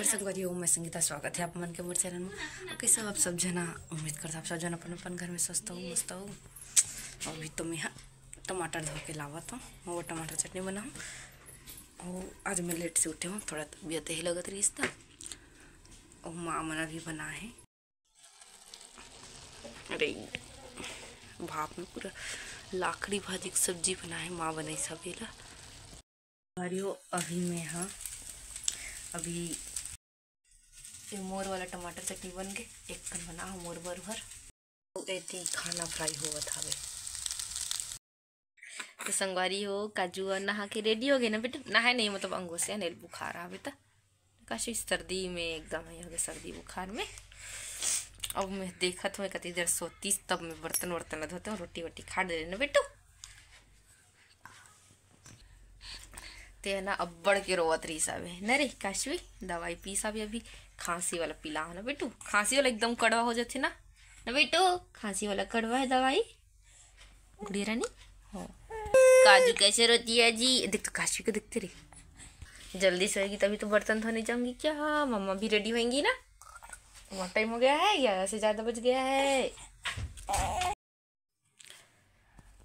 संगवारी मैं संगीता स्वागत है आप मन के मोर चैनल में। कैसे आप सब जना उम्मीद करता आप सब जना अपन घर में स्वस्थ हो मस्त हो। अभी तो मैं टमाटर धो के लावत हूँ वो टमाटर चटनी बनाऊँ। और आज मैं लेट से उठे हूँ, थोड़ा तबीयत ही लगत रही इसका। और माँ मना भी बना है, अरे भाप में पूरा लाकड़ी भाजी की सब्जी बना है, माँ बनाई सवेला। अभी मैं अभी ये मोर वाला टमाटर चटनी बन गए, एक कल बना मोर भर ऐसी खाना फ्राई हुआ था। तो संगवारी हो काजू नहा के रेडी हो गए ना बेटा? नहाए नहीं मतलब अंगों से नेल बुखार आ बेटा, काशी सर्दी में एकदम ही हो गया, सर्दी बुखार में। अब मैं देखा तो मैं कती देर सोती तब मैं बर्तन वर्तन धोते हूँ, रोटी वोटी खा दे ना बेटू। ते ना अब बढ़ के रोवत रही साहब न रे काशवी दवाई पी साहब अभी खांसी वाला पिला ना बेटू, खांसी वाला एकदम कड़वा हो जाते ना बेटू, खांसी वाला कड़वा है दवाई। गुड़िया रानी हो काजू कैसे रोती है जी? देख तो काशवी को दिखते रही, जल्दी सोएगी तभी तो बर्तन धोने जाऊंगी क्या? मम्मा भी रेडी होंगी ना, बहुत टाइम हो गया है, 11 से ज़्यादा बज गया है।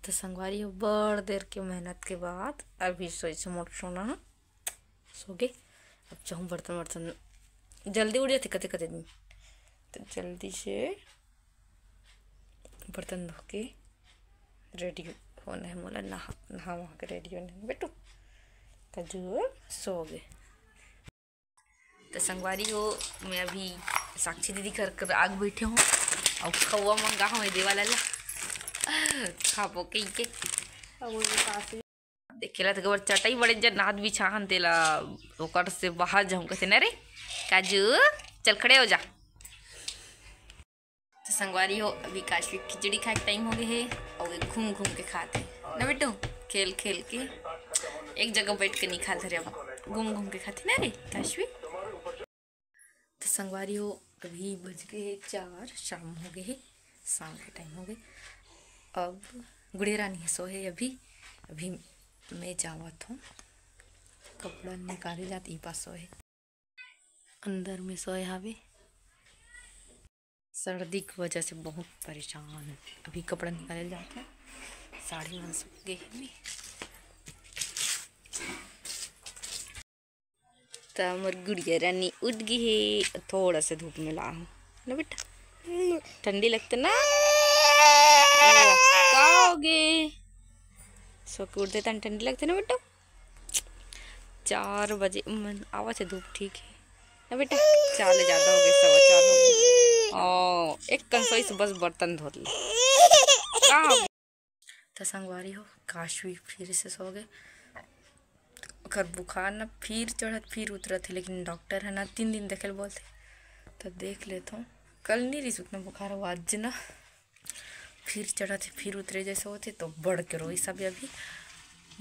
तो संगवारी हो बड़ देर के मेहनत के बाद अभी सोई से मोट सोना सो गए। अब चाहूँ बर्तन वर्तन जल्दी उड़ जाते कते कते दिन, तो जल्दी से बर्तन धो के रेडी होना है, मोला नहा वहा के रेडी होना है बेटू। तजू सो गए। तो संगवारी हो मैं अभी साक्षी दीदी कर आग बैठे हूँ और खौआ मंगा हूँ देवाला खापो के देखेला तो गबर चटाई बड़े जन नाद बिछाहन तेला ओकर से बाहर जाऊं कहते ना रे काजू चल खड़े हो जा। तो संगवारी हो अभी काशवी खिचड़ी खाए के टाइम हो गए है और घूम घूम के खाते हैं ना बेटू, खेल खेल के एक जगह बैठ के नहीं खाते रे, अब घूम घूम के खाते ना रे काशवी। तो संगवारी हो अभी बज गए 4, शाम हो गए है, शाम के टाइम हो गए। अब गुड़िया रानी सोए अभी मैं जावत हूँ कपड़ा निकाले जाती पास सोए अंदर में सोए हावे, सर्दी की वजह से बहुत परेशान। अभी कपड़ा निकाले जाते हैं, साड़ी में सूख गई है। तो हमारी गुड़िया रानी उठ गई है, थोड़ा सा धूप में ला हूँ ना बेटा, ठंडी लगता ना खाओगे सो के उठते तन ठंडी लगती ना बेटा। 4 बजे आवाज है, धूप ठीक है ना बेटा, 4 ले ज़्यादा हो गए, 4:15 हो गए। एक कंसोई से बस बर्तन धो ले। तो संगवारी हो काशवी फिर से सो गए, अगर बुखार ना फिर चढ़त फिर उतरत है, लेकिन डॉक्टर है ना 3 दिन देखे बोलते, तो देख लेता हूँ। कल नहीं रही उतना बुखार हुआ, आज ना फिर चढ़ा थे फिर उतरे जैसे होते, तो बढ़ के रोई सब। अभी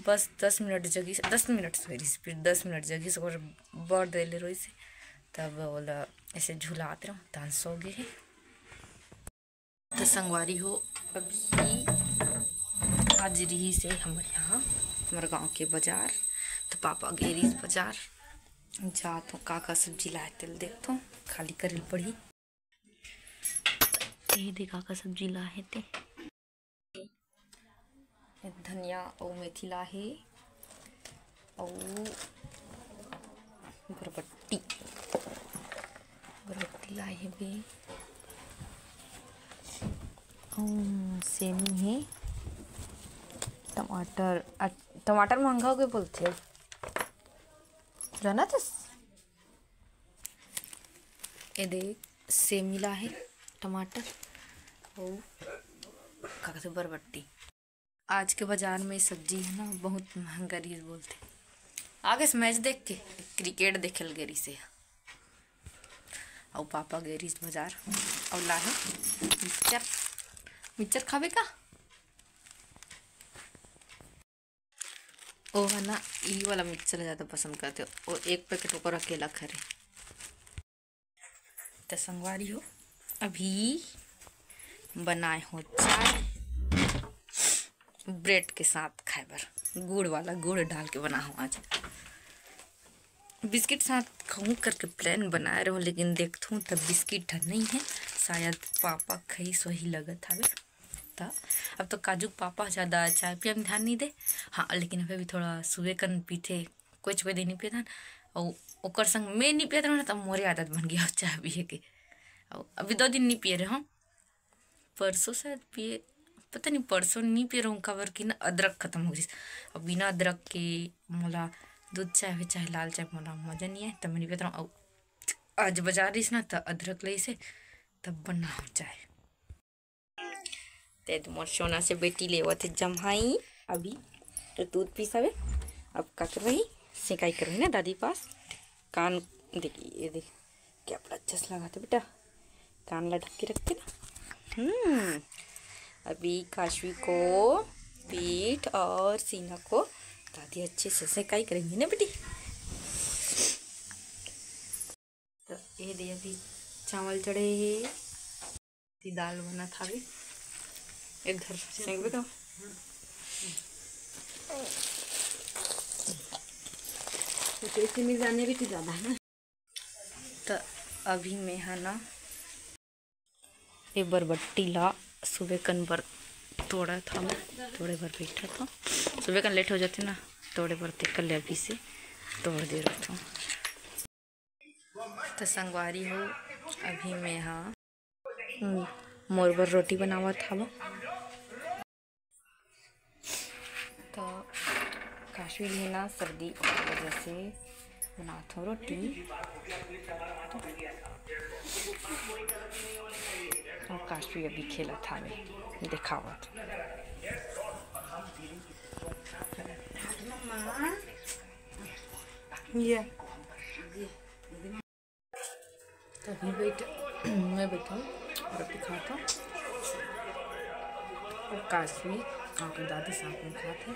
बस 10 मिनट जगी, 10 मिनट सोई रही, फिर 10 मिनट जगी से बढ़ दे ले रोई से, तब बोला ऐसे झुलाते रहो तन सो गए है। तो संगवारी हो अभी आज रही से हमारे यहाँ हमारे गांव के बाजार, तो पापा गए रही बाजार जा तो का सब्जी लाए तेल देखता हूँ खाली करेल पड़ी, ये देखा का सब्जी लाए थे, धनिया और मेथी लाहे और बरबट्टी लाए है भी, और सेमी है, टमाटर महंगा हो गए बोलते जाना था। ये देख सेमी ला है, टमाटर और क्या कहते बरबट्टी। आज के बाजार में सब्जी है ना बहुत महंगा रही बोलते, आगे से मैच देख के क्रिकेट देखल गेरी से, और पापा गेरी बाजार और लाहे मिक्सचर खावे का ओ है ना, ये वाला मिक्सचर ज़्यादा पसंद करते हो, और एक पैकेट ऊपर अकेला खरे। तो संगवारी हो अभी बनाए हो चाय ब्रेड के साथ खाए बर, गुड़ वाला गुड़ डाल के बना हूँ आज। बिस्किट साथ खाऊं करके प्लान बना रहा हूँ, लेकिन देखता हूँ तब बिस्किट नहीं है, शायद पापा खई सही लगत हवे। था अब तो काजू पापा ज़्यादा चाय पिया में ध्यान नहीं दे। हाँ लेकिन अभी भी थोड़ा सुबह कन पीते, कुछ दिन नहीं पिया था और ओकर संग मैं नहीं पिया था ना, तब मोरे आदत बन गया चाय पिए के। और अभी 2 दिन नहीं पिए रहे हम, परसों शायद पिए, पता नहीं परसों नहीं पी रहा हूँ कवर की ना अदरक खत्म हो गई। अब बिना अदरक के मोला दूध चाय हो चाहे लाल चाय मोला मजा नहीं है, तब मैं नहीं पीता हूँ। आज बाजार रही ना तो अदरक ली से तब बना हो चाय। ते मोर सोना से बेटी ले थे जम्हाई अभी तो दूध पी सवे। अब का कर रही सिकाई कर रही ना दादी पास। कान देखिए, ये देख क्या बड़ा अच्छा से लगाते बेटा, कान ला ढक के रखते ना। अभी काशवी को पीठ और सीना को दादी अच्छे से सिकाई करेंगी ना बेटी। तो ये दे अभी चावल चढ़े है, दाल बना था अभी इधर सेंक बेटा। तो कैसे में जाने भी तो ज़्यादा है ना। तो अभी मैं है ना एक बरबट्टी ला सुबह कन बर तोड़ा था, मैं थोड़े बार बैठा था, सुबह कन लेट हो जाते ना थोड़े बार ते कल अभी से तोड़ दे रहा था। तो संगवारी हो अभी मैं हाँ मोर बर रोटी बनावा था वो। तो काशवी भी ना सर्दी की वजह से बनाता हूँ रोटी। और काशवी अभी खेला था, मैं दिखावा ये तभी मैं बैठा हूँ रोटी खाता हूँ और काशवी आपकी दादी साथ में खाते।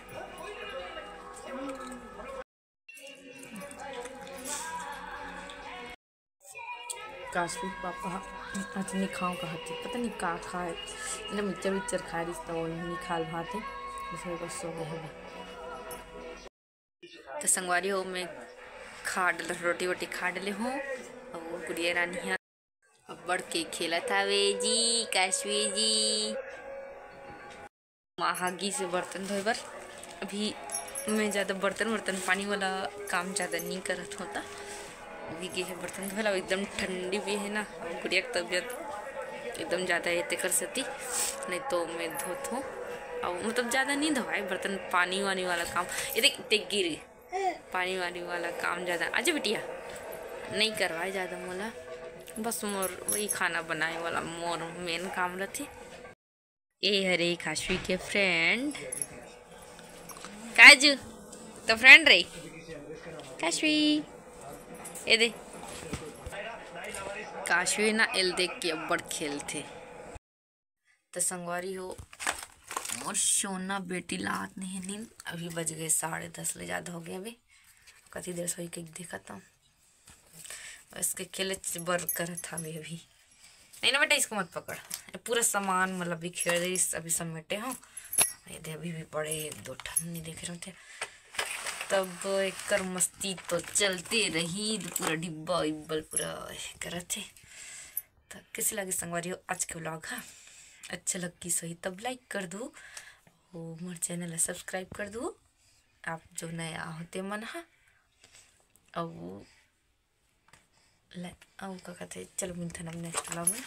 काशवी पापा आज नहीं खाऊँ कहते, पता नहीं का खाए ना, मिक्सर विक्चर खा रही तो नहीं खाल भाते उसमें बस सो गए अभी। तो संगवारी हो मैं खा डल रोटी वोटी खा डले हूँ और गुड़िया रानी है अब बढ़ के खेला था वे जी काशवी जी महागी से बर्तन धोए बर। अभी मैं ज़्यादा बर्तन पानी वाला काम ज़्यादा नहीं करत होता, अभी गए है बर्तन धोला। एकदम ठंडी भी है ना, गुड़िया की तबीयत एकदम ज़्यादा ये कर सकती नहीं तो मैं धोत हूँ और मतलब ज़्यादा नहीं धोवाए बर्तन, पानी वानी वाला काम ये देख गिर पानी वानी वाला काम ज़्यादा आज बिटिया नहीं करवाए ज़्यादा मोला, बस मोर वही खाना बनाए वाला मोर मेन काम रहती। ए हरे काशवी के फ्रेंड काजू तो फ्रेंड रही काशवी ये दे काशवी ना एल देख के अब बड़ खेलते। तो संगवारी हो और सोना बेटी लात नहीं नींद, अभी बज गए 10:30 ले ज़्यादा हो गया। अभी कति देर सोई के देखा था इसके खेले बर कर था अभी नहीं ना बेटा, इसको मत पकड़, पूरा सामान मतलब बिखेर दे अभी समेटे हो ये दे अभी भी पड़े 1-2 ठन नहीं देख रहे थे। तब एक मस्ती तो चलते रही, पूरा डिब्बा इब्बल पूरा कर थे। तो कैसे लगे संगवारी हो आज के व्लॉग, हाँ अच्छा लगी सही तब लाइक कर दो और मोर चैनल सब्सक्राइब कर दो आप जो नया होते मन। हाँ अब का कहते चलो मिलते हैं नेक्स्ट व्लॉग में।